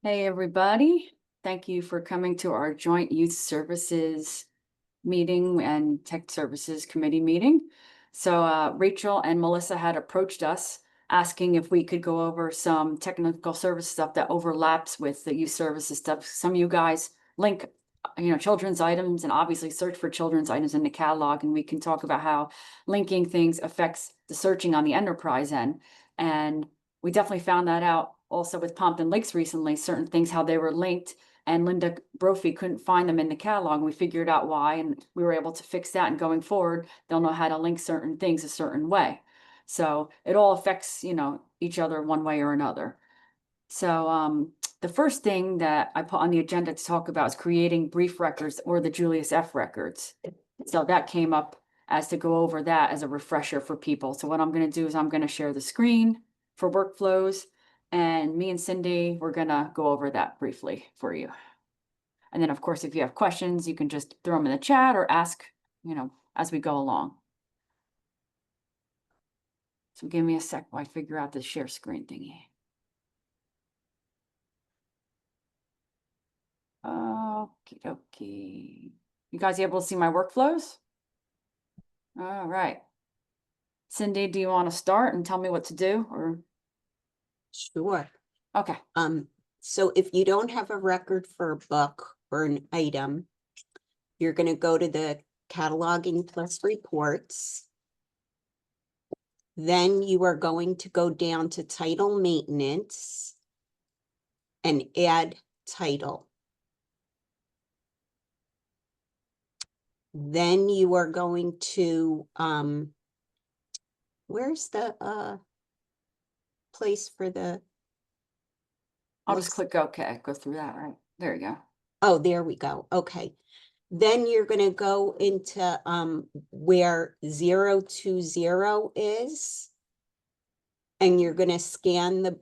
Hey, everybody. Thank you for coming to our joint youth services meeting and tech services committee meeting. So Rachel and Melissa had approached us asking if we could go over some technical service stuff that overlaps with the youth services stuff. Some of you guys link, children's items and obviously search for children's items in the catalog, and we can talk about how linking things affects the searching on the enterprise end. And we definitely found that out also with Pompton Lakes recently, certain things, how they were linked, and Linda Brophy couldn't find them in the catalog. And we figured out why, and we were able to fix that. And going forward, they'll know how to link certain things a certain way. So it all affects, each other one way or another. So the first thing that I put on the agenda to talk about is creating brief records or the Julius F records. So that came up as to go over that as a refresher for people. So what I'm going to do is I'm going to share the screen for workflows, and me and Cindy, we're going to go over that briefly for you. And then, of course, if you have questions, you can just throw them in the chat or ask, as we go along. So give me a sec while I figure out the share screen thingy. Okie dokie. You guys able to see my workflows? All right. Cindy, do you want to start and tell me what to do, or? Sure. Okay. So if you don't have a record for a book or an item, you're going to go to the cataloging plus reports. Then you are going to go down to title maintenance and add title. Then you are going to, where's the place for the? I'll just click OK, go through that, right? There you go. Oh, there we go. Okay. Then you're going to go into where 020 is. And you're going to scan the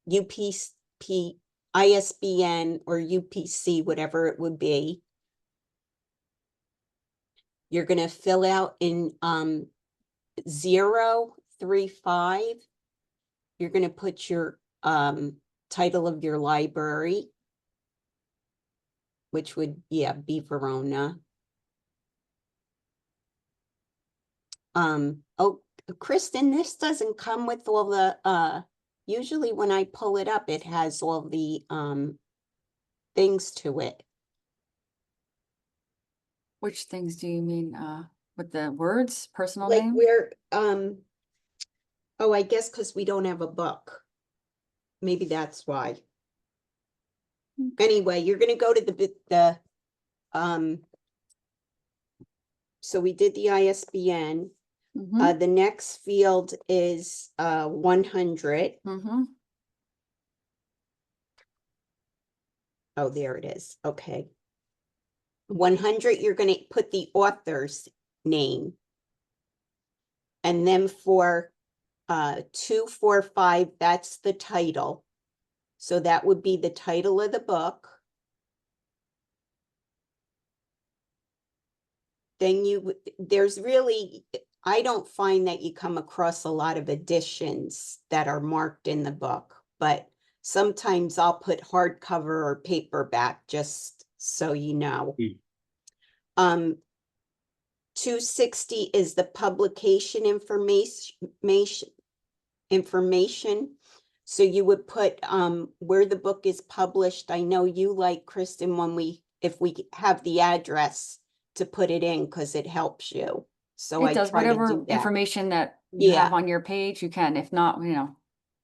UPC, ISBN or UPC, whatever it would be. You're going to fill out in 035. You're going to put your title of your library, which would, be Verona. Oh, Kristen, this doesn't come with all the, usually when I pull it up, it has all the things to it. Which things do you mean with the words, personal Like name? where, oh, I guess because we don't have a book. Maybe that's why. Anyway, you're going to go to so we did the ISBN. The next field is 100. Oh, there it is. Okay. 100, you're going to put the author's name. And then for 245, that's the title. So that would be the title of the book. Then there's really, I don't find that you come across a lot of editions that are marked in the book, but sometimes I'll put hardcover or paperback just so you know. 260 is the publication information. So you would put where the book is published. I know you like, Kristen, if we have the address to put it in, because it helps you. So It does whatever information that you have on your page, you can. If not,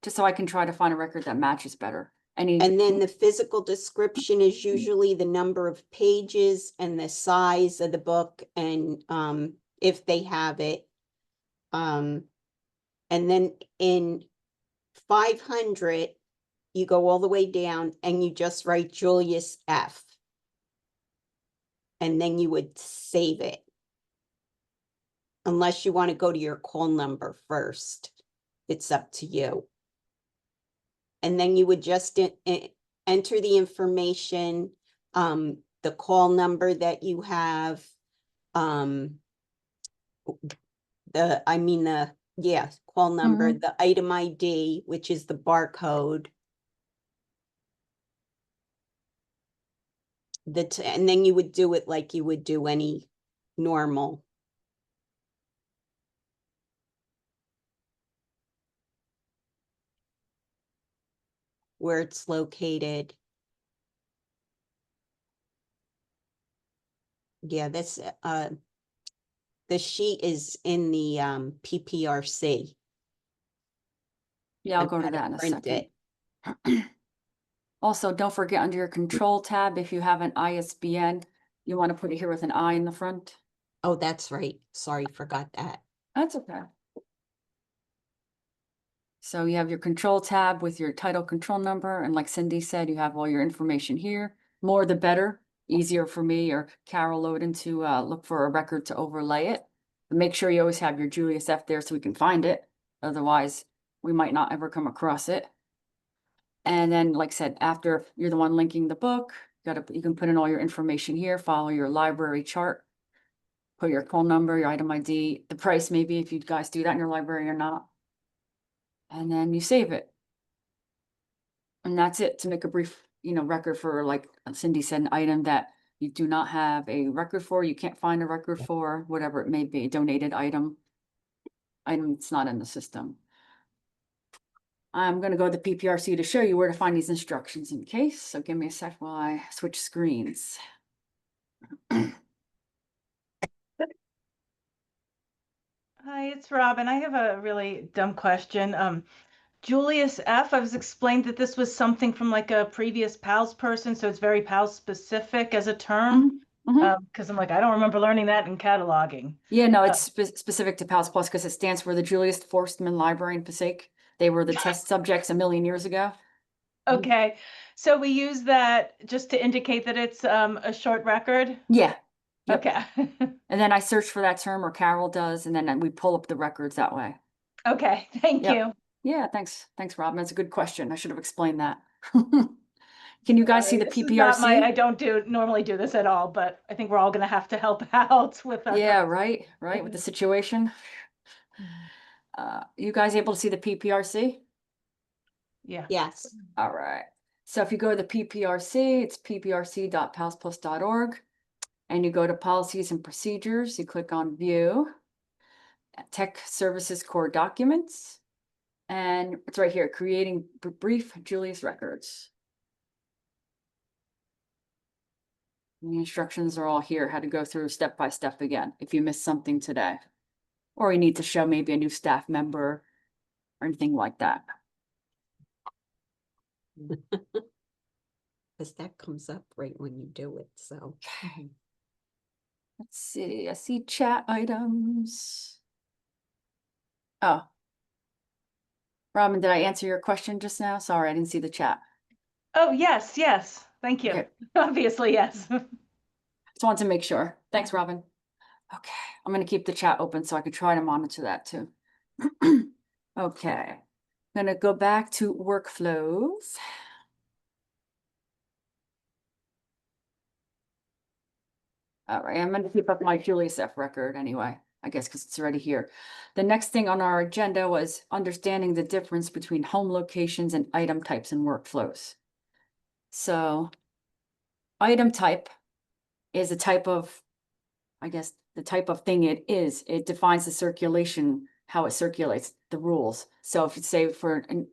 just so I can try to find a record that matches better. And then the physical description is usually the number of pages and the size of the book, and if they have it. And then in 500, you go all the way down and you just write Julius F. And then you would save it. Unless you want to go to your call number first. It's up to you. And then you would just enter the information, the call number that you have, call number, the item ID, which is the barcode, and then you would do it like you would do any normal. Where it's located. Yeah, the sheet is in the PPRC. Yeah, I'll And go I to had that in a print second. it. Also, don't forget under your control tab, if you have an ISBN, you want to put it here with an I in the front. Oh, that's right. Sorry, forgot that. That's okay. So you have your control tab with your title control number, and like Cindy said, you have all your information here. More the better, easier for me or Carol Loden to look for a record to overlay it. But make sure you always have your Julius F there so we can find it. Otherwise, we might not ever come across it. And then, like I said, after you're the one linking the book, you can put in all your information here, follow your library chart, put your call number, your item ID, the price maybe if you guys do that in your library or not. And then you save it. And that's it, to make a brief, record for, like Cindy said, an item that you do not have a record for, you can't find a record for, whatever it may be, a donated item that's not in the system. I'm gonna go to the PPRC to show you where to find these instructions in case, so give me a sec while I switch screens. Hi, it's Robin. I have a really dumb question. Julius F., I was explained that this was something from like a previous PALS person, so it's very PALS specific as a term. Because I'm like, I don't remember learning that in cataloging. Yeah, no, it's specific to PALS Plus because it stands for the Julius Forstmann Library in Passaic. They were the test subjects a million years ago. Okay, so we use that just to indicate that it's a short record? Yeah. Yep. Okay. And then I search for that term, or Carol does, and then we pull up the records that way. Okay, thank Yep. you. Yeah, thanks. Thanks, Robin. That's a good question. I should have explained that. Can you guys see the This is not PPRC? I don't normally do this at all, but I think we're all gonna have to help out with our. Yeah, right, with the situation. You guys able to see the PPRC? Yeah. Yes. All right. So if you go to the PPRC, it's pprc.palsplus.org, and you go to policies and procedures, you click on view, tech services core documents, and it's right here, creating brief Julius records. And the instructions are all here, how to go through step by step again, if you missed something today. Or you need to show maybe a new staff member or anything like that. Because that comes up right when you do it, so. Okay. Let's see, I see chat items. Oh. Robin, did I answer your question just now? Sorry, I didn't see the chat. Oh, yes, thank you. Okay. Obviously, yes. Just wanted to make sure. Thanks, Robin. Okay, I'm gonna keep the chat open so I could try to monitor that too. Okay, I'm gonna go back to workflows. All right, I'm gonna keep up my Julius F record anyway, I guess, because it's already here. The next thing on our agenda was understanding the difference between home locations and item types and workflows. So item type is a type of, I guess, the type of thing it is. It defines the circulation, how it circulates, the rules. So if you say for a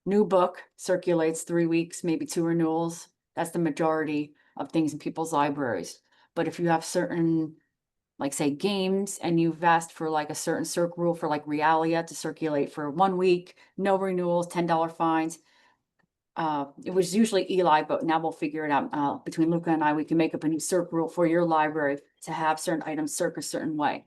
new book circulates 3 weeks, maybe 2 renewals, that's the majority of things in people's libraries. But if you have certain, like say games, and you've asked for like a certain circ rule for like Realia to circulate for 1 week, no renewals, $10 fines. It was usually Eli, but now we'll figure it out. Between Luca and I, we can make up a new circ rule for your library to have certain items circ a certain way.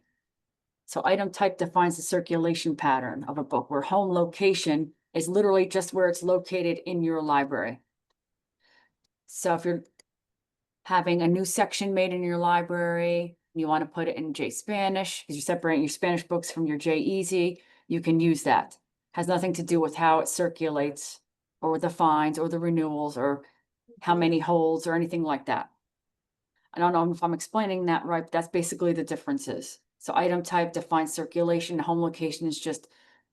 So item type defines the circulation pattern of a book, where home location is literally just where it's located in your library. So if you're having a new section made in your library, you want to put it in J Spanish, because you're separating your Spanish books from your J Easy, you can use that. Has nothing to do with how it circulates, or the fines, or the renewals, or how many holds, or anything like that. I don't know if I'm explaining that right, but that's basically the differences. So item type defines circulation, home location is just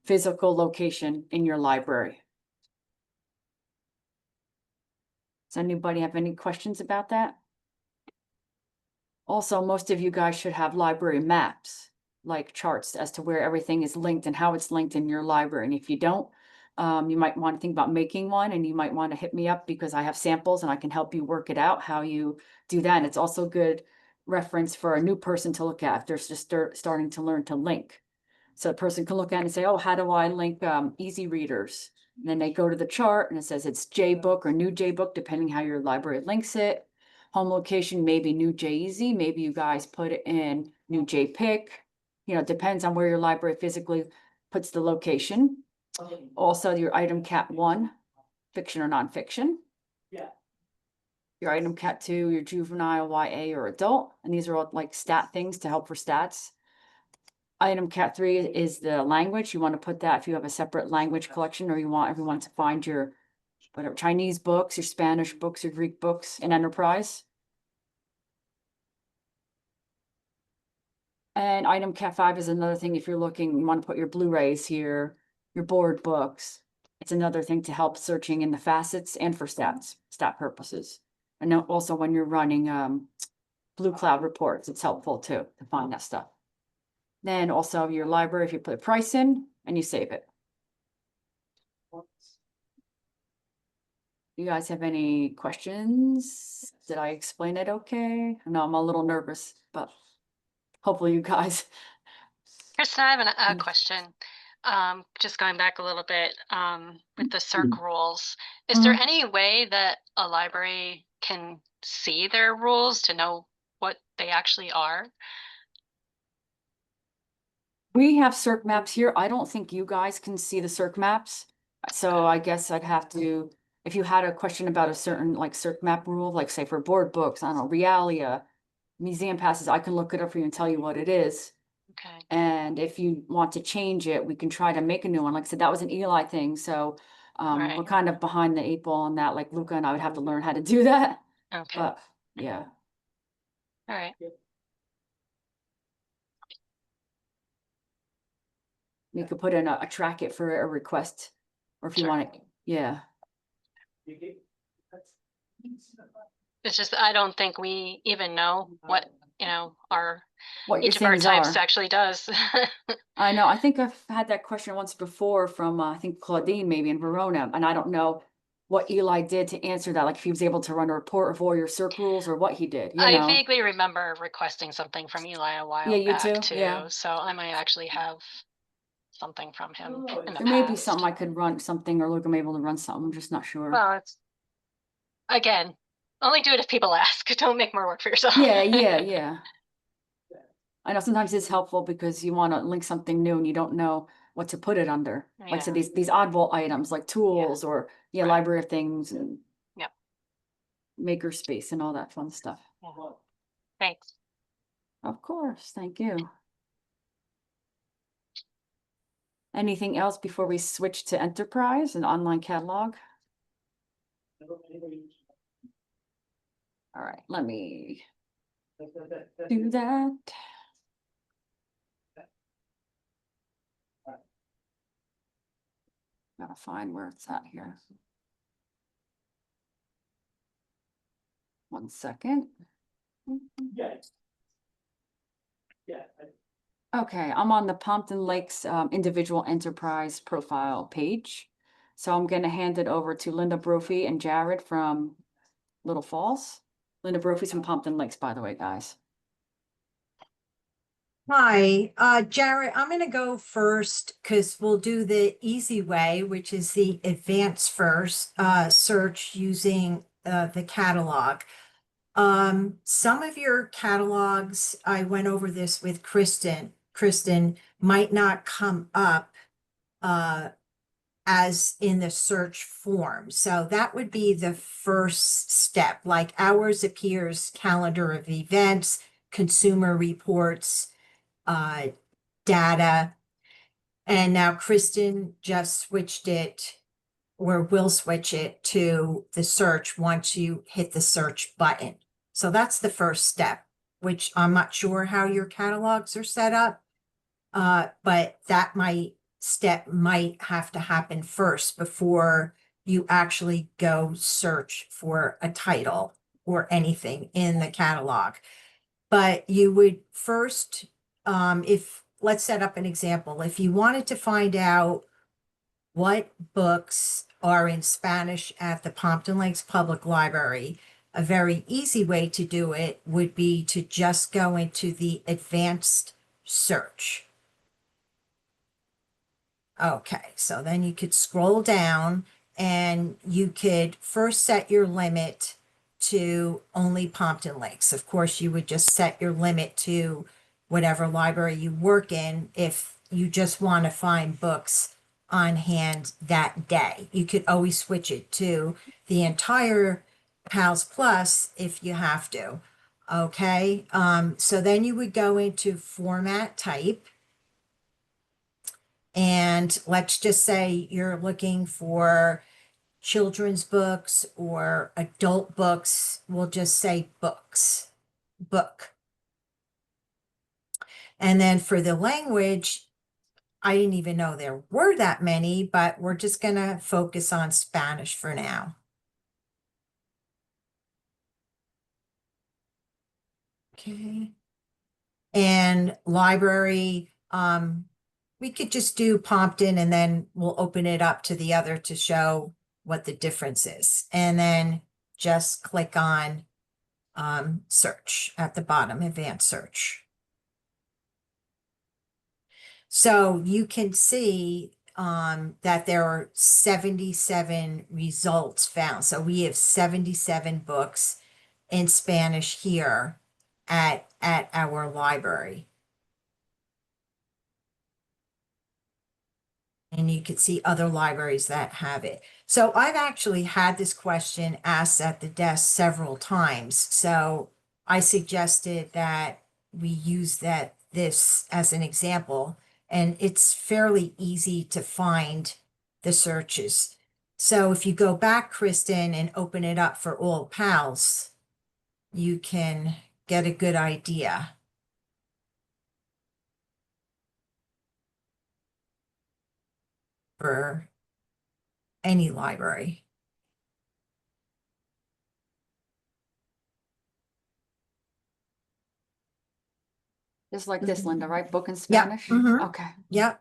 physical location in your library. Does anybody have any questions about that? Also, most of you guys should have library maps, like charts as to where everything is linked and how it's linked in your library. And if you don't, you might want to think about making one, and you might want to hit me up because I have samples and I can help you work it out, how you do that. And it's also good reference for a new person to look at if they're just starting to learn to link. So a person can look at it and say, oh, how do I link easy readers? And then they go to the chart and it says it's JBook or new JBook, depending how your library links it. Home location, maybe new JEasy, maybe you guys put it in new JPick. You know, it depends on where your library physically puts the location. Also, your item cat 1, fiction or nonfiction. Your item cat 2, your juvenile, YA, or adult. And these are all like stat things to help for stats. Item cat 3 is the language. You want to put that if you have a separate language collection, or you want everyone to find your whatever Chinese books, your Spanish books, your Greek books in Enterprise. And item cat 5 is another thing. If you're looking, you want to put your Blu-rays here, your board books. It's another thing to help searching in the facets and for stat purposes. And also when you're running Blue Cloud reports, it's helpful too to find that stuff. Then also your library, if you put a price in and you save it. You guys have any questions? Did I explain it okay? I know I'm a little nervous, but hopefully you guys. Kristen, I have a Yes. question. Just going back a little bit with the CERC rules. Is there any way that a library can see their rules to know what they actually are? We have CERC maps here. I don't think you guys can see the CERC maps. So I guess I'd have to, if you had a question about a certain like CERC map rule, like say for board books, I don't know, Realia, museum passes, I can look it up for you and tell you what it is. Okay. And if you want to change it, we can try to make a new one. Like I said, that was an Eli thing. So we're Right. kind of behind the 8 ball on that. Like Luca and I would have to learn how to do that. Okay. But yeah. All right. You could put in a track it for a request, or if you Sure. want it, yeah. It's just I don't think we even know what our What your each of our things types are. actually does. I know. I think I've had that question once before from I think Claudine maybe in Verona, and I don't know what Eli did to answer that. Like if he was able to run a report of all your CERC rules or what he did. You I know. vaguely remember requesting something from Eli a Yeah, while you back too. Yeah. so I might actually have something from him in the There may be past. something I could run something, or look, I'm able to run something. I'm just not sure. Well, it's again, only do it if people ask. Don't make more work for yourself. Yeah. I know sometimes it's helpful because you want to link something new and you don't know what to put it under. Like I said, Yeah. these oddball items like tools or Right. library of things and Yep. maker space and all that fun stuff. Yeah. Thanks. Of course, thank you. Anything else before we switch to Enterprise and online catalog? All right, let me do that. Gotta find where it's at here. 1 second. Okay, I'm on the Pompton Lakes individual enterprise profile page. So I'm gonna hand it over to Linda Brophy and Jared from Little Falls. Linda Brophy's from Pompton Lakes, by the way, guys. Hi, Jared, I'm gonna go first because we'll do the easy way, which is the advance first search using the catalog. Some of your catalogs, I went over this with Kristen, might not come up as in the search form. So that would be the first step, like ours appears calendar of events, consumer reports, data. And now Kristen just switched it or will switch it to the search once you hit the search button. So that's the first step, which I'm not sure how your catalogs are set up. But that step might have to happen first before you actually go search for a title or anything in the catalog. But you would first, if, let's set up an example. If you wanted to find out what books are in Spanish at the Pompton Lakes Public Library, a very easy way to do it would be to just go into the advanced search. Okay, so then you could scroll down and you could first set your limit to only Pompton Lakes. Of course, you would just set your limit to whatever library you work in if you just want to find books on hand that day. You could always switch it to the entire PALS Plus if you have to. Okay, so then you would go into format type. And let's just say you're looking for children's books or adult books. We'll just say books, book. And then for the language, I didn't even know there were that many, but we're just going to focus on Spanish for now. Okay. And library, we could just do Pompton and then we'll open it up to the other to show what the difference is. And then just click on search at the bottom, advanced search. So you can see that there are 77 results found. So we have 77 books in Spanish here at our library. And you can see other libraries that have it. So I've actually had this question asked at the desk several times. So I suggested that we use this as an example, and it's fairly easy to find the searches. So if you go back, Kristen, and open it up for all PALs, you can get a good idea. For any library. Just like this, Linda, right? Book in Yeah, Spanish? mhm. Okay. Yep.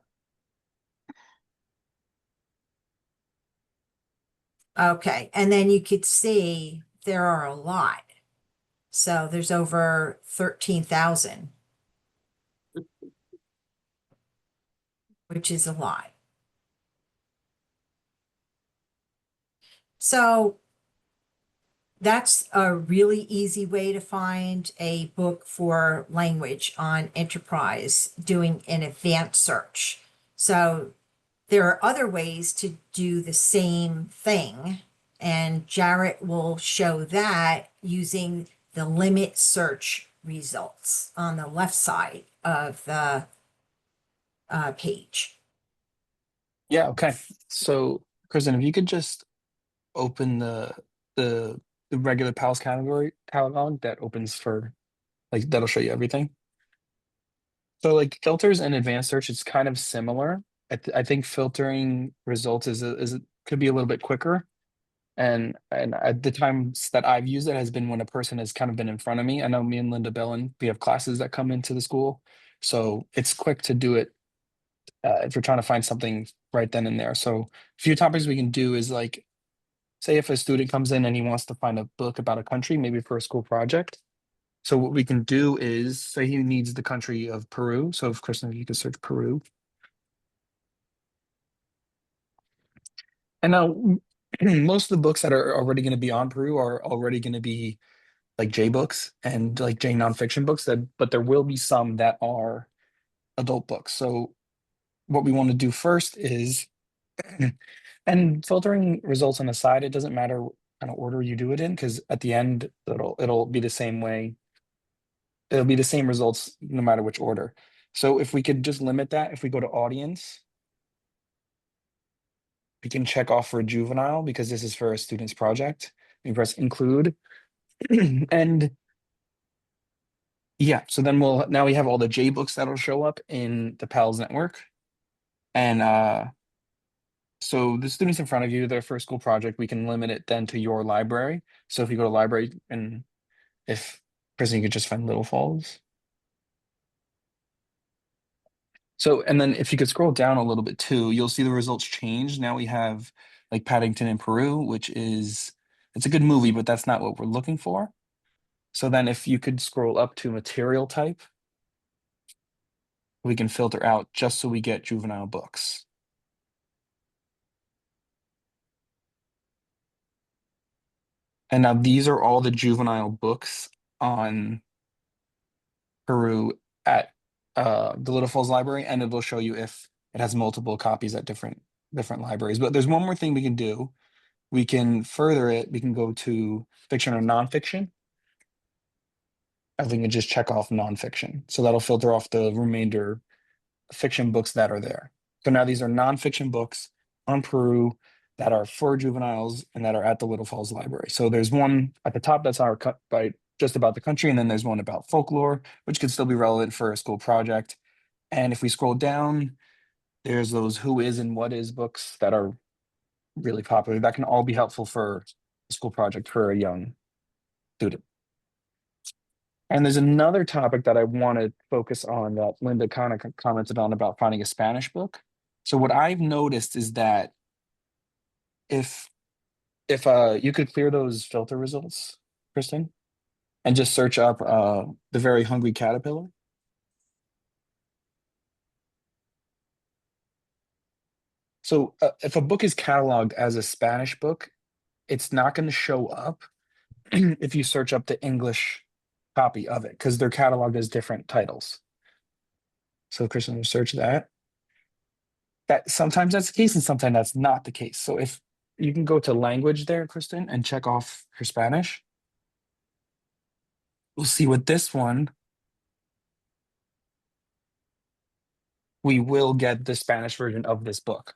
Okay, and then you could see there are a lot. So there's over 13,000, which is a lot. So that's a really easy way to find a book for language on Enterprise, doing an advanced search. So there are other ways to do the same thing, and Jarrett will show that using the limit search results on the left side of the page. Yeah, okay. So, Kristen, if you could just open the the regular PALS category catalog that opens for like that'll show you everything. So like filters and advanced search, it's kind of similar. I think filtering results could be a little bit quicker. And at the times that I've used it has been when a person has kind of been in front of me. I know me and Linda Bellin, we have classes that come into the school. So it's quick to do it if you're trying to find something right then and there. So a few topics we can do is like, say if a student comes in and he wants to find a book about a country, maybe for a school project. So what we can do is say he needs the country of Peru. So if Kristen, if you could search Peru. And now most of the books that are already going to be on Peru are already going to be like J books and like J nonfiction books but there will be some that are adult books. So what we want to do first is and filtering results on the side, it doesn't matter what kind of order you do it in, because at the end it'll be the same way. It'll be the same results no matter which order. So if we could just limit that, if we go to audience, we can check off for juvenile because this is for a student's project. We press include and yeah, so then now we have all the J books that'll show up in the PALS network. And so the students in front of you, their first school project, we can limit it then to your library. So if you go to library and if Kristen, you could just find Little Falls. So, and then if you could scroll down a little bit too, you'll see the results change. Now we have like Paddington in Peru, which is, it's a good movie, but that's not what we're looking for. So then if you could scroll up to material type, we can filter out just so we get juvenile books. And now these are all the juvenile books on Peru at the Little Falls Library, and it will show you if it has multiple copies at different libraries. But there's one more thing we can do. We can further it. We can go to fiction or nonfiction. And we can just check off nonfiction. So that'll filter off the remainder fiction books that are there. So now these are nonfiction books on Peru that are for juveniles and that are at the Little Falls Library. So there's one at the top that's our cut by just about the country, and then there's one about folklore, which could still be relevant for a school project. And if we scroll down, there's those who is and what is books that are really popular. That can all be helpful for a school project for a young student. And there's another topic that I want to focus on that Linda kind of commented on about finding a Spanish book. So what I've noticed is that if you could clear those filter results, Kristen, and just search up The Very Hungry Caterpillar. So if a book is cataloged as a Spanish book, it's not going to show up if you search up the English copy of it because they're cataloged as different titles. So Kristen will search that. That sometimes that's the case and sometimes that's not the case. So if you can go to language there, Kristen, and check off her Spanish. We'll see with this one. We will get the Spanish version of this book.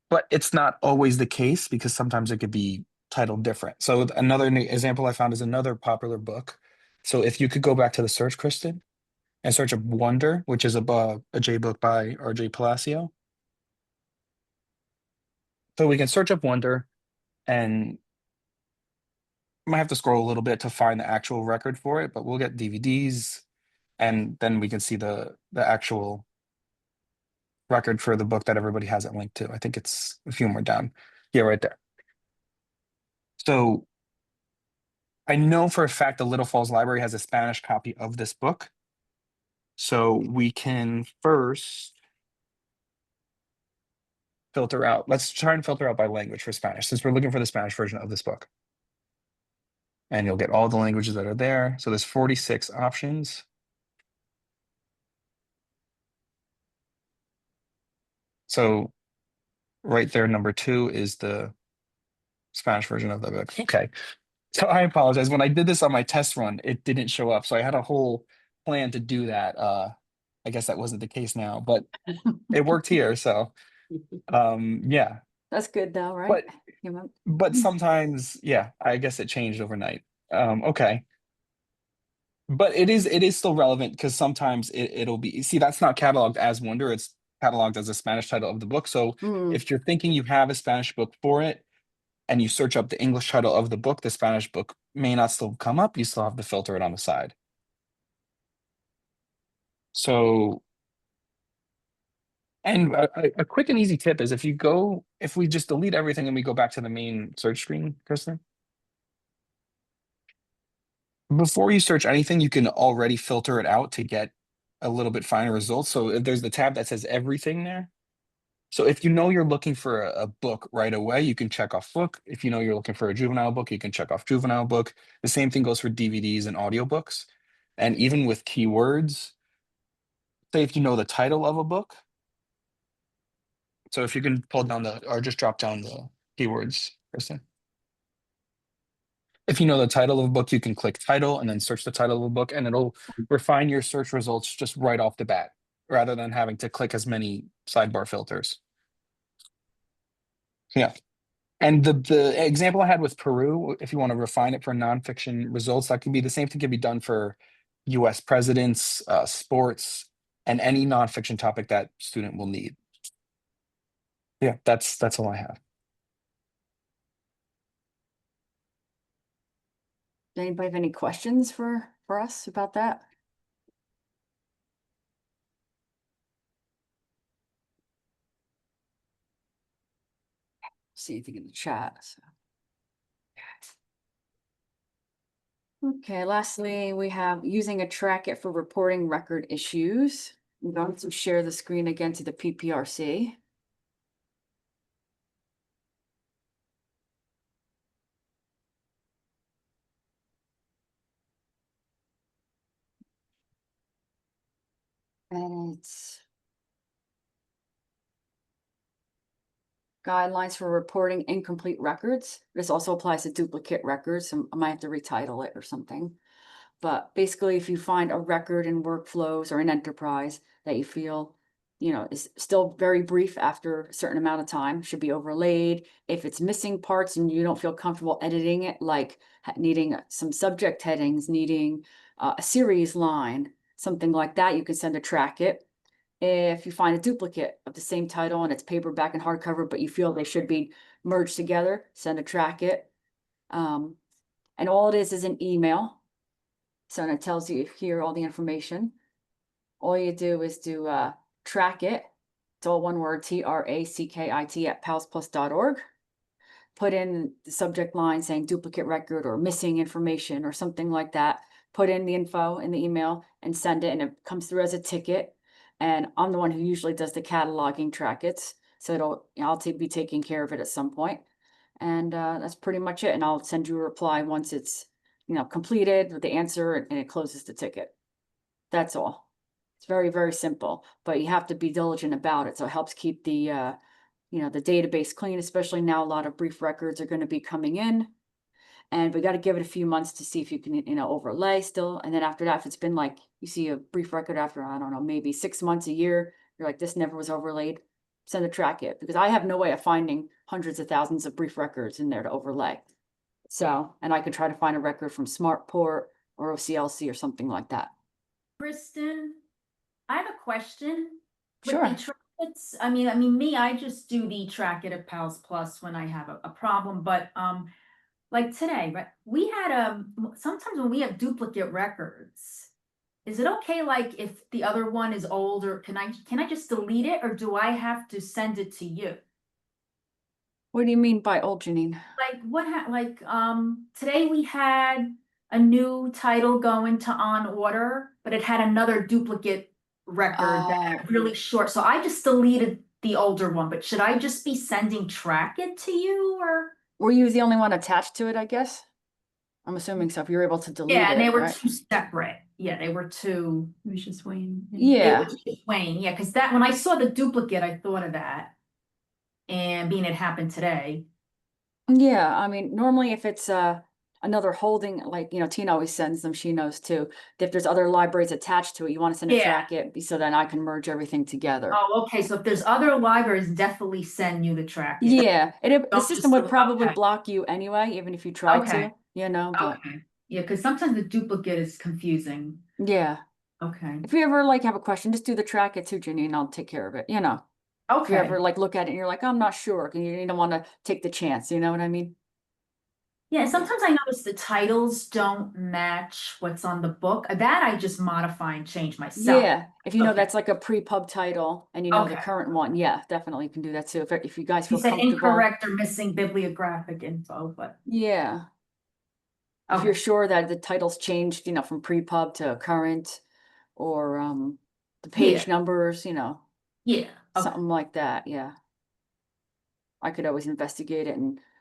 But it's not always the case because sometimes it could be titled different. So another example I found is another popular book. So if you could go back to the search, Kristen, and search up Wonder, which is a J book by R.J. Palacio. So we can search up Wonder and might have to scroll a little bit to find the actual record for it, but we'll get DVDs and then we can see the actual record for the book that everybody has it linked to. I think it's a few more down. Yeah, right there. So I know for a fact the Little Falls Library has a Spanish copy of this book. So we can first filter out. Let's try and filter out by language for Spanish since we're looking for the Spanish version of this book. And you'll get all the languages that are there. So there's 46 options. So right there, number 2 is the Spanish version of the book. Okay. So I apologize. When I did this on my test run, it didn't show up. So I had a whole plan to do that. I guess that wasn't the case now, but it worked here. So yeah. That's good though, right? But sometimes, yeah, I guess it changed overnight. Okay. But it is still relevant because sometimes it'll be, see, that's not cataloged as Wonder, it's cataloged as a Spanish title of the book. So if you're thinking you have a Spanish book for it and you search up the English title of the book, the Spanish book may not still come up. You still have to filter it on the side. So, and a quick and easy tip is if we just delete everything and we go back to the main search screen, Kristen, before you search anything, you can already filter it out to get a little bit finer results. So if there's the tab that says everything there. So if you know you're looking for a book right away, you can check off book. If you know you're looking for a juvenile book, you can check off juvenile book. The same thing goes for DVDs and audiobooks. And even with keywords, say if you know the title of a book. So if you can pull down or just drop down the keywords, Kristen. If you know the title of a book, you can click title and then search the title of a book and it'll refine your search results just right off the bat, rather than having to click as many sidebar filters. Yeah. And the example I had with Peru, if you want to refine it for nonfiction results, that can be the same thing can be done for US presidents, sports, and any nonfiction topic that student will need. Yeah, that's all I have. Does anybody have any questions for us about that? See anything in the chat. So. Okay, lastly, we have using a track it for reporting record issues. I'm going to share the screen again to the PPRC. And it's guidelines for reporting incomplete records. This also applies to duplicate records. So I might have to retitle it or something. But basically, if you find a record in workflows or in enterprise that you feel, is still very brief after a certain amount of time, should be overlaid. If it's missing parts and you don't feel comfortable editing it, like needing some subject headings, needing a series line, something like that, you can send a track it. If you find a duplicate of the same title and it's paperback and hardcover, but you feel they should be merged together, send a track it. And all it is an email. So it tells you here all the information. All you do is track it. It's all one word, TRACKIT at palsplus.org. Put in the subject line saying duplicate record or missing information or something like that. Put in the info in the email and send it, and it comes through as a ticket. And I'm the one who usually does the cataloging trackets. So I'll be taking care of it at some point. And that's pretty much it. And I'll send you a reply once it's completed with the answer and it closes the ticket. That's all. It's very, very simple, but you have to be diligent about it. So it helps keep the database clean, especially now a lot of brief records are going to be coming in. And we got to give it a few months to see if you can, overlay still. And then after that, if it's been like, you see a brief record after, I don't know, maybe 6 months, a year, you're like, this never was overlaid, send a track it, because I have no way of finding hundreds of thousands of brief records in there to overlay. So, and I could try to find a record from SmartPort or OCLC or something like that. Kristen, I have a question. With Sure. the trackets, I mean, me, I just do the track it at Pals Plus when I have a problem, but like today, right? We had sometimes when we have duplicate records, is it okay, like if the other one is old, or can I just delete it, or do I have to send it to you? What do you mean by old, Janine? Like today we had a new title going to On Order, but it had another duplicate record that had really short. So I just deleted the older one, but should I just be sending track it to you, or? Were you the only one attached to it, I guess? I'm assuming so, if you're able to delete it, Yeah, and they were right? two separate. Yeah, they were two. Lucius Wayne. Yeah. Wayne, yeah, because that when I saw the duplicate, I thought of that. And being it happened today. Yeah, I mean, normally if it's another holding, like, Tina always sends them, she knows too. If there's other libraries attached to it, you want to send a Yeah. track it so then I can merge everything together. Oh, okay. So if there's other libraries, definitely send you the track. Yeah, the Don't system just would probably okay. block you anyway, even if you tried Okay. to, but Okay. Yeah, because sometimes the duplicate is confusing. yeah. Okay. If you ever have a question, just do the track it too, Janine, I'll take care of it, If you Okay. ever look at it and you're like, I'm not sure, and you don't want to take the chance, you know what I mean? Yeah, sometimes I notice the titles don't match what's on the book. That I just modify and change myself. Yeah, if you know Okay. that's like a pre-pub title and you know the Okay. current one, yeah, definitely you can do that too. If you guys You feel said comfortable. incorrect or missing bibliographic info, but Yeah. If okay. you're sure that the title's changed, from pre-pub to current, or the page numbers, Yeah. Okay. something like that, yeah. I could always investigate it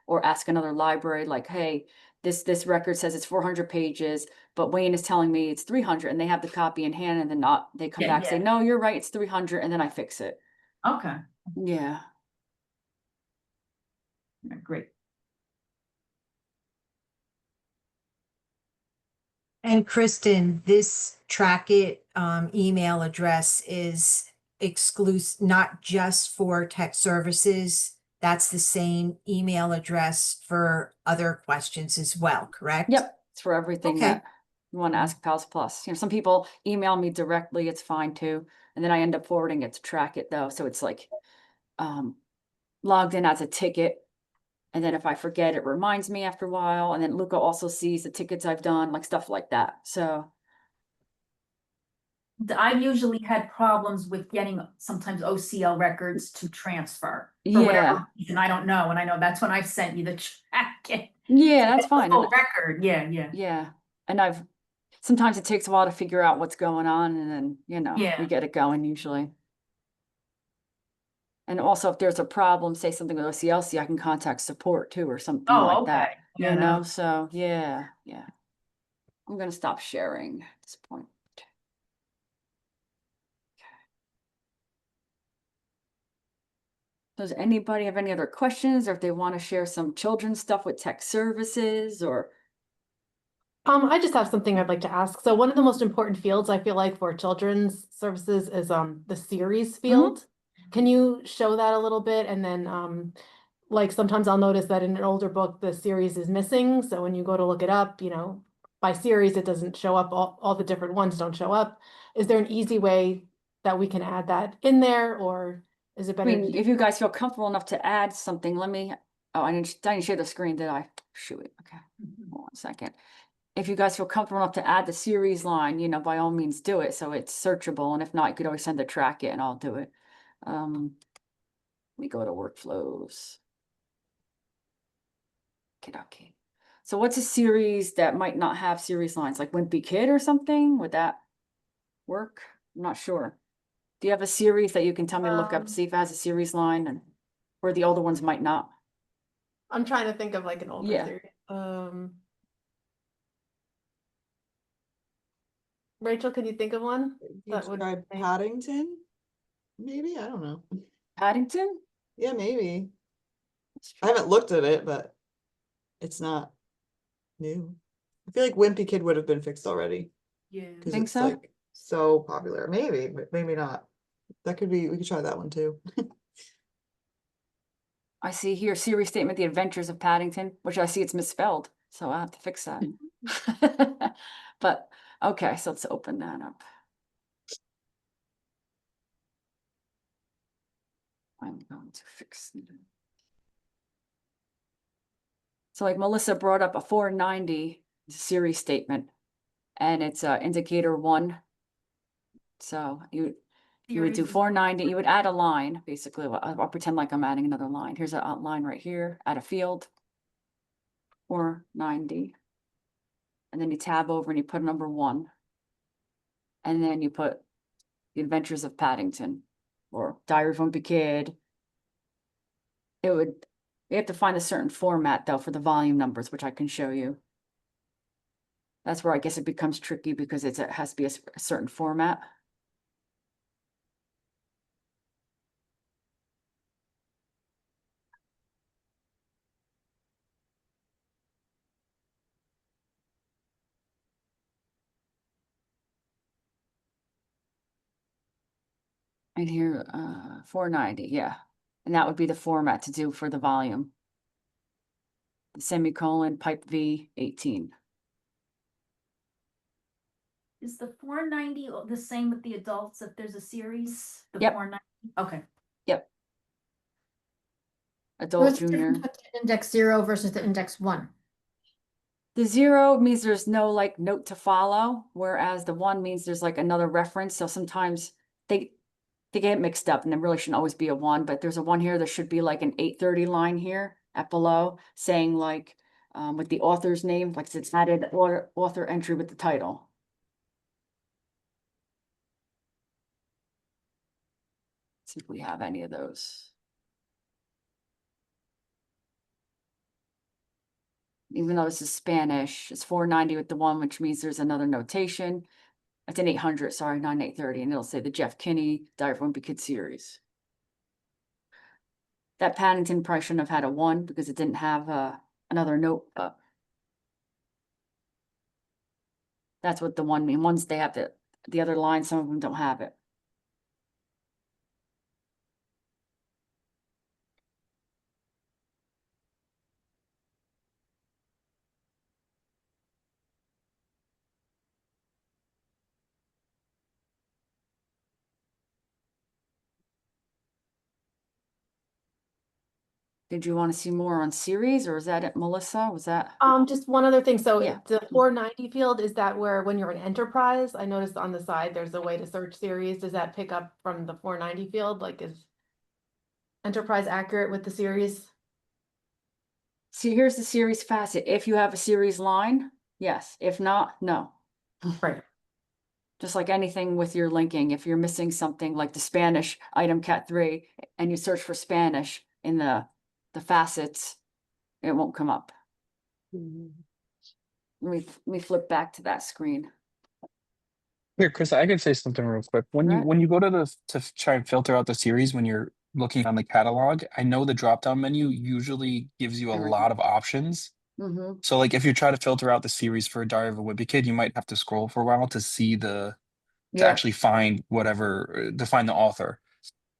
or ask another library, like, hey, this record says it's 400 pages, but Wayne is telling me it's 300, and they have the copy in hand, and then they come back and say, no, you're right, it's 300, and then I fix it. Okay. Yeah. Yeah, great. And Kristen, this track it email address is exclusive, not just for tech services. That's the same email address for other questions as well, correct? Yep, it's for everything Okay. that you want to ask Pals Plus. Some people email me directly, it's fine too. And then I end up forwarding it to track it though. So it's like logged in as a ticket. And then if I forget, it reminds me after a while. And then Luca also sees the tickets I've done, like stuff like that. So, I've usually had problems with getting sometimes OCL records to transfer. For yeah, whatever reason, I don't know, and I know that's when I've sent you the track. yeah, that's fine. Oh, And, record, yeah, yeah. yeah. And sometimes it takes a while to figure out what's going on and then, we Yeah. get it going usually. And also if there's a problem, say something with OCLC, I can contact support too, or something Oh, like okay. that, Yeah, no. so yeah. I'm gonna stop sharing at this point. Does anybody have any other questions, or if they want to share some children's stuff with tech services or? I just have something I'd like to ask. So one of the most important fields I feel like for children's services is the series field. Can you show that a little bit? And then like sometimes I'll notice that in an older book the series is missing. So when you go to look it up, by series it doesn't show up, all the different ones don't show up. Is there an easy way that we can add that in there, or is it I better to mean, do- if you guys feel comfortable enough to add something, I didn't share the screen, did I? Shoot, okay, hold on a second. If you guys feel comfortable enough to add the series line, by all means do it, so it's searchable, and if not, you could always send a track it and I'll do it. We go to workflows. Okay. So what's a series that might not have series lines, like Wimpy Kid or something? Would that work? I'm not sure. Do you have a series that you can tell me to look up, see if it has a series line, and where the older ones might not? I'm trying to think of like an older Yeah. series. Rachel, can you think of one You that would try make- Paddington? Maybe, I don't know. Paddington? Yeah, maybe. I haven't looked at it, but it's not new. I feel like Wimpy Kid would have been fixed already Yeah. because Think it's so? like so popular. Maybe, but maybe not. That could be, we could try that one too. I see here series statement, The Adventures of Paddington, which I see it's misspelled, so I have to fix that. But, okay, so let's open that up. I'm going to fix it. So like Melissa brought up a 490 series statement, and it's indicator 1. So you would do Series is- 490, you would add a line, basically. I'll pretend like I'm adding another line. Here's a line right here, add a field, 490. And then you tab over and you put number 1. And then you put The Adventures of Paddington or Diary of a Wimpy Kid. You have to find a certain format though for the volume numbers, which I can show you. That's where I guess it becomes tricky because it has to be a certain format. And here, 490, yeah. And that would be the format to do for the volume. The semicolon, pipe V, 18. Is the 490 the same with the adults if there's a series? The Yep. 490? Okay. Yep. Adult, What's the junior. difference between index 0 versus the index 1? The 0 means there's no like note to follow, whereas the 1 means there's like another reference. So sometimes they get mixed up, and there really shouldn't always be a 1, but there's a 1 here. There should be like an 830 line here at below saying like with the author's name, like it's added author entry with the title. See if we have any of those. Even though this is Spanish, it's 490 with the 1, which means there's another notation. It's an 800, sorry, not an 830, and it'll say the Jeff Kinney Diary of a Wimpy Kid series. That Paddington probably shouldn't have had a 1 because it didn't have another note. That's what the 1 means. Once they have the other line, some of them don't have it. Did you want to see more on series, or is that it, Melissa? Was that? Just one other thing. So Yeah. the 490 field, is that where when you're an enterprise, I noticed on the side, there's a way to search series. Does that pick up from the 490 field? Like is enterprise accurate with the series? See, here's the series facet. If you have a series line, yes. If not, no. Right. Just like anything with your linking, if you're missing something like the Spanish item cat 3 and you search for Spanish in the facets, it won't come up. Let me flip back to that screen. Here, Chris, I could say something real quick. Right. When you go to try and filter out the series when you're looking on the catalog, I know the drop down menu usually gives you a Everything. lot of options. Mm-hmm. So like if you try to filter out the series for Diary of a Wimpy Kid, you might have to scroll for a while to see to Yeah. actually find whatever to find the author.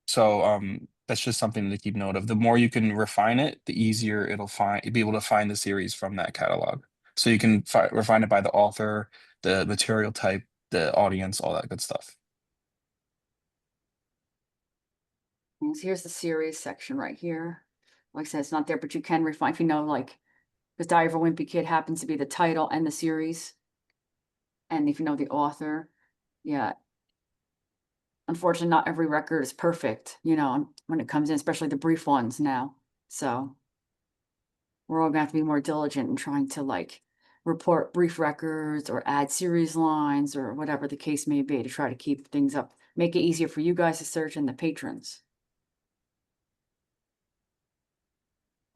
So that's just something to keep note of. The more you can refine it, the easier it'll be able to find the series from that catalog. So you can refine it by the author, the material type, the audience, all that good stuff. Here's the series section right here. Like I said, it's not there, but you can refine if you know, like, because Diary of a Wimpy Kid happens to be the title and the series. And if you know the author, yeah. Unfortunately, not every record is perfect, you know, when it comes in, especially the brief ones now. So we're all gonna have to be more diligent in trying to like report brief records or add series lines or whatever the case may be to try to keep things up, make it easier for you guys to search and the patrons.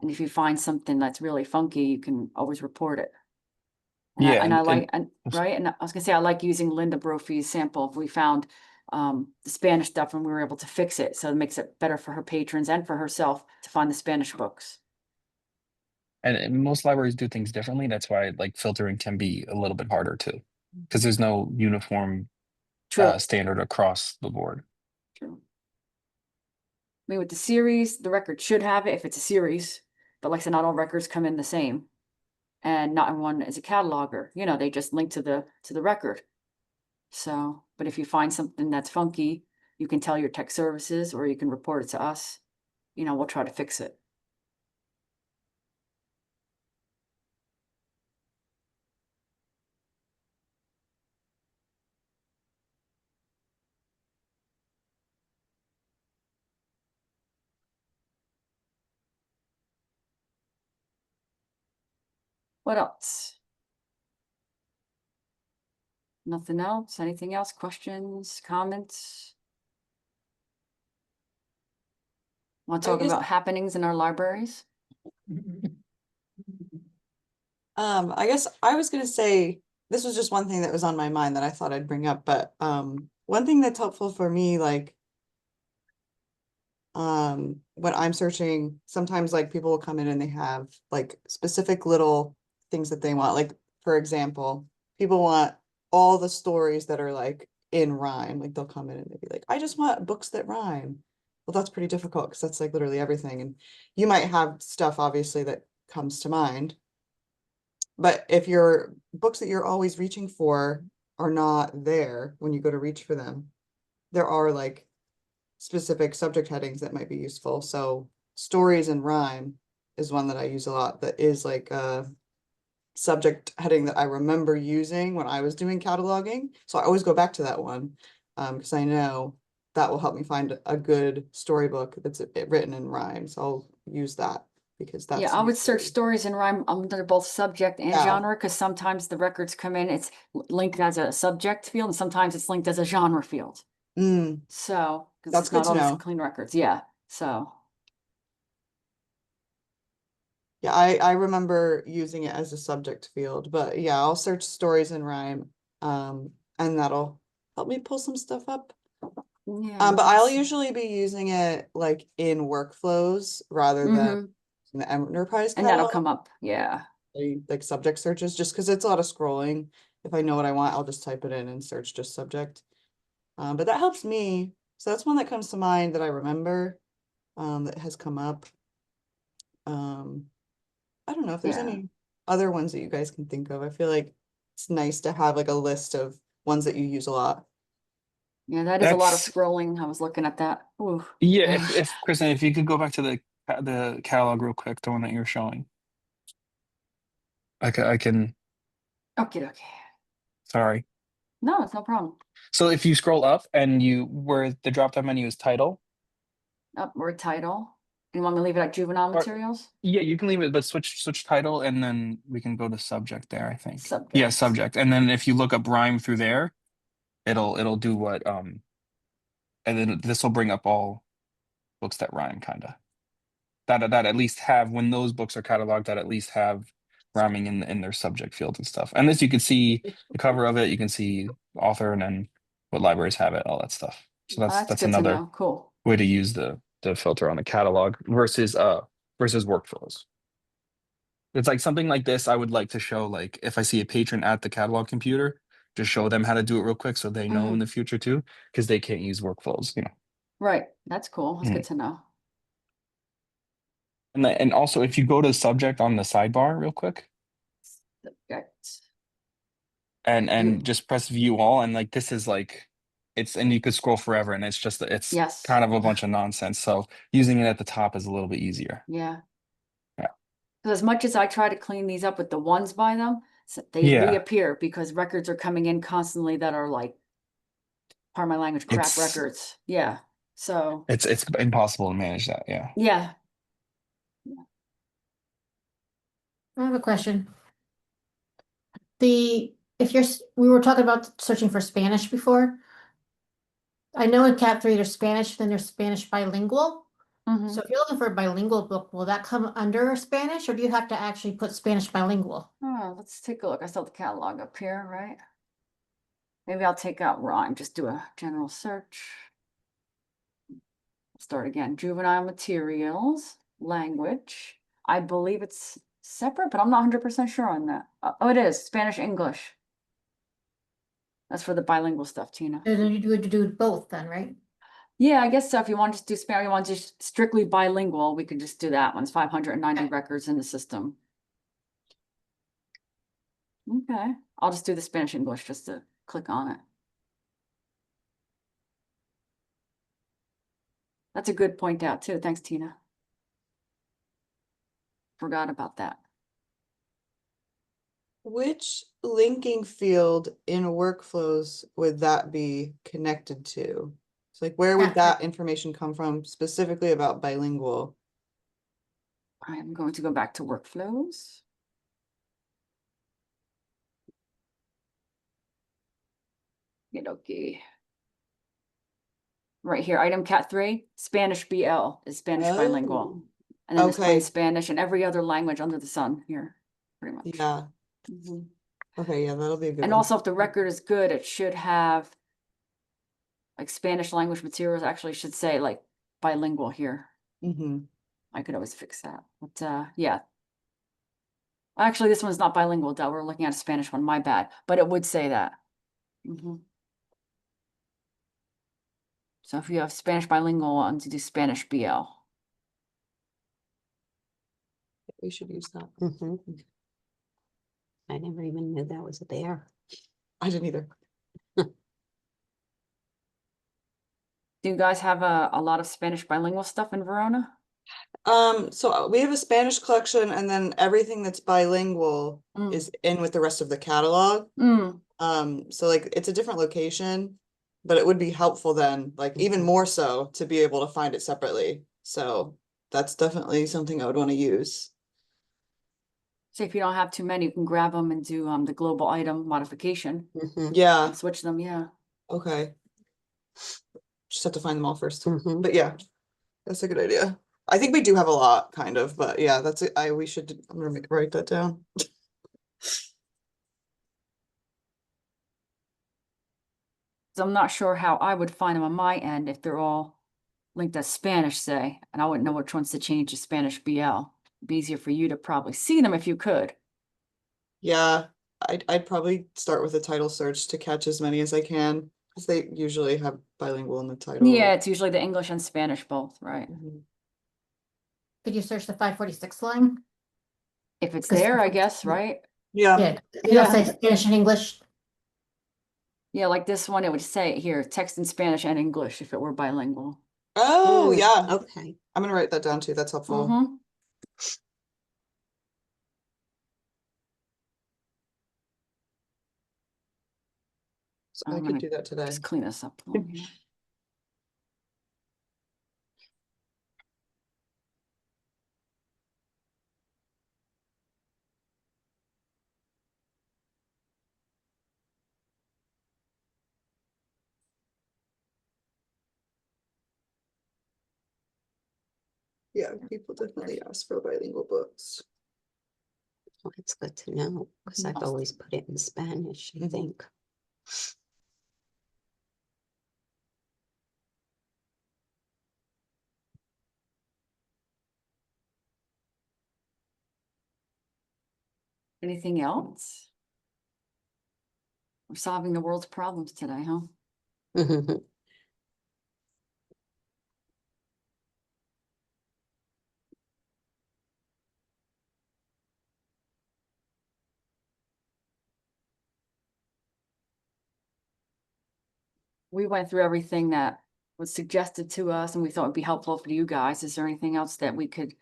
And if you find something that's really funky, you can always report it. And Yeah, I like, right, and I was gonna say, I like using Linda Brophy's sample. If we found the Spanish stuff and we were able to fix it, so it makes it better for her patrons and for herself to find the Spanish books. and most libraries do things differently. That's why like filtering can be a little bit harder too, because there's no uniform True. standard across the board. True. I mean, with the series, the record should have it if it's a series, but like I said, not all records come in the same. And not everyone is a cataloger, you know, they just link to the record. So, but if you find something that's funky, you can tell your tech services or you can report it to us. You know, we'll try to fix it. What else? Nothing else? Anything else? Questions, comments? Want to I talk guess- about happenings in our libraries? I guess I was gonna say, this was just one thing that was on my mind that I thought I'd bring up, but one thing that's helpful for me, like when I'm searching, sometimes like people will come in and they have like specific little things that they want. Like, for example, people want all the stories that are like in rhyme. Like they'll come in and they'll be like, I just want books that rhyme. Well, that's pretty difficult because that's like literally everything. And you might have stuff obviously that comes to mind. But if your books that you're always reaching for are not there when you go to reach for them, there are like specific subject headings that might be useful. So stories and rhyme is one that I use a lot that is like a subject heading that I remember using when I was doing cataloging. So I always go back to that one because I know that will help me find a good storybook that's written in rhyme. So I'll use that because that's Yeah, I would search usually- stories and rhyme under both subject and Yeah. genre, because sometimes the records come in, it's linked as a subject field, and sometimes it's linked as a genre field. Mm, So, because That's it's not good to always know. clean records, yeah, so. yeah, I remember using it as a subject field, but yeah, I'll search stories and rhyme. And that'll help me pull some stuff up. Yeah. But I'll usually be using it like in workflows rather than Mhm. in the enterprise And that'll catalog, come up, yeah. like subject searches, just because it's a lot of scrolling. If I know what I want, I'll just type it in and search just subject. But that helps me. So that's one that comes to mind that I remember that has come up. I don't know if there's Yeah. any other ones that you guys can think of. I feel like it's nice to have like a list of ones that you use a lot. Yeah, that is a lot of That's scrolling. I was looking at that. Ooh. yeah. If Kristen, if you could go back to the the catalog real quick, the one that you're showing. I can, Okay. sorry. No, it's no problem. So if you scroll up and where the drop down menu is title, Up, word title. You want me to leave it at juvenile Or- materials? yeah, you can leave it, but switch title, and then we can go to subject there, I think. Yeah, Subject. subject. And then if you look up rhyme through there, it'll do what and then this will bring up all books that rhyme, kind of. That at least have, when those books are cataloged, that at least have rhyming in their subject field and stuff. And this, you can see the cover of it, you can see author, and then what libraries have it, all that stuff. So That's that's good to another know. Cool. way to use the filter on the catalog versus workflows. It's like something like this I would like to show, like if I see a patron at the catalog computer, just show them how to do it real quick so they know in the future too, because they can't use workflows, you know. Right. That's cool. That's Mhm. good to know. And also if you go to subject on the sidebar real quick Subject. and just press view all, and like this is like and you could scroll forever, and it's Yes. kind of a bunch of nonsense. So using it at the top is a little bit easier. Yeah. Yeah. Because as much as I try to clean these up with the ones by them, they Yeah. reappear because records are coming in constantly that are like, pardon my language, crap It's- records. Yeah. So It's impossible to manage that. Yeah. yeah. I have a question. We were talking about searching for Spanish before. I know in Cat 3 there's Spanish, then there's Spanish bilingual. Mhm. So if you're looking for a bilingual book, will that come under Spanish or do you have to actually put Spanish bilingual? Oh, let's take a look. I still have the catalog up here, right? Maybe I'll take out rhyme, just do a general search. Start again, juvenile materials, language. I believe it's separate, but I'm not 100% sure on that. Oh, it is Spanish, English. That's for the bilingual stuff, Tina. So then you would do both then, right? Yeah, I guess so. If you want to just do Spanish, you want to just strictly bilingual, we could just do that one. It's 590 records in the system. Okay, I'll just do the Spanish English just to click on it. That's a good point out too. Thanks, Tina. Forgot about that. Which linking field in workflows would that be connected to? It's like, where would that information come from specifically about bilingual? I'm going to go back to workflows. Okay. Right here, item cat 3, Spanish BL is Spanish bilingual. And then there's plain Okay. Spanish and every other language under the sun here, pretty much. Yeah, Mhm. okay, yeah, that'll be a good And one. also if the record is good, it should have like Spanish language materials actually should say like bilingual here. Mm-hmm. I could always fix that, but yeah. Actually, this one's not bilingual, Del. We're looking at a Spanish one, my bad, but it would say that. Mhm. So if you have Spanish bilingual ones, you do Spanish BL. We should use that. I never even knew that was there. I didn't either. Do you guys have a lot of Spanish bilingual stuff in Verona? So we have a Spanish collection, and then everything that's bilingual Mm. is in with the rest of the catalog. Mm. So like it's a different location, but it would be helpful then, like even more so, to be able to find it separately. So that's definitely something I would want to use. So if you don't have too many, you can grab them and do the global item modification. Yeah, And switch them, yeah. okay. Just have to find them all first. But yeah, that's a good idea. I think we do have a lot, kind of, but yeah, that's it. I'm gonna write that down. So I'm not sure how I would find them on my end if they're all linked as Spanish, say, and I wouldn't know which ones to change to Spanish BL. It'd be easier for you to probably see them if you could. Yeah, I'd probably start with a title search to catch as many as I can, because they usually have bilingual in the title. Yeah, it's usually the English and Spanish both, right? Mhm. Could you search the 546 line? If it's Because there, I 546 guess, right? Yeah, Yeah, it'll say Spanish and English. Yeah, like this one, it would say it here, text in Spanish and English if it were bilingual. Oh, yeah. Okay. I'm gonna write that down too. That's helpful. Mhm. So I'm I could gonna do that today. Just clean this up a little here. Yeah, people definitely ask for bilingual books. Well, it's good to know, because I've always put it in Spanish, I Mhm. think. Anything else? We're solving the world's problems today, huh? We went through everything that was suggested to us and we thought would be helpful for you guys. Is there anything else that we could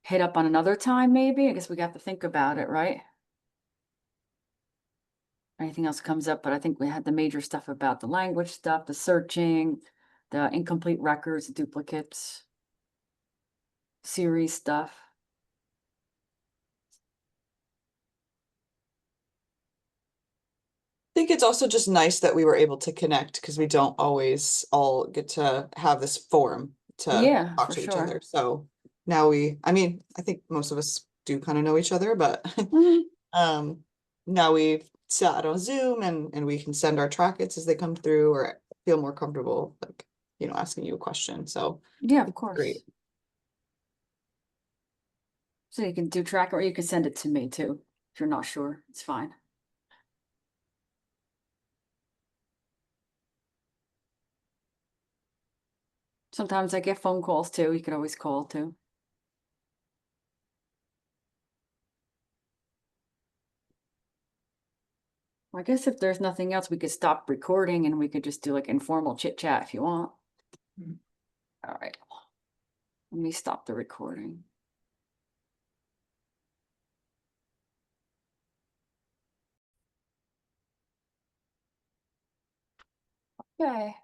hit up on another time, maybe? I guess we got to think about it, right? Anything else comes up, but I think we had the major stuff about the language stuff, the searching, the incomplete records, duplicates, series stuff. I think it's also just nice that we were able to connect because we don't always all get to have this forum to Yeah, talk for to each sure. other. So now I mean, I think most of us do kind of know each other, but Mhm. now we've sat on Zoom and we can send our trackets as they come through or feel more comfortable, like, asking you a question. So Yeah, of it's course. great. So you can do track or you can send it to me too. If you're not sure, it's fine. Sometimes I get phone calls too. You could always call too. I guess if there's nothing else, we could stop recording and we could just do like informal chit chat if you want. Mhm. All right. Let me stop the recording. Okay.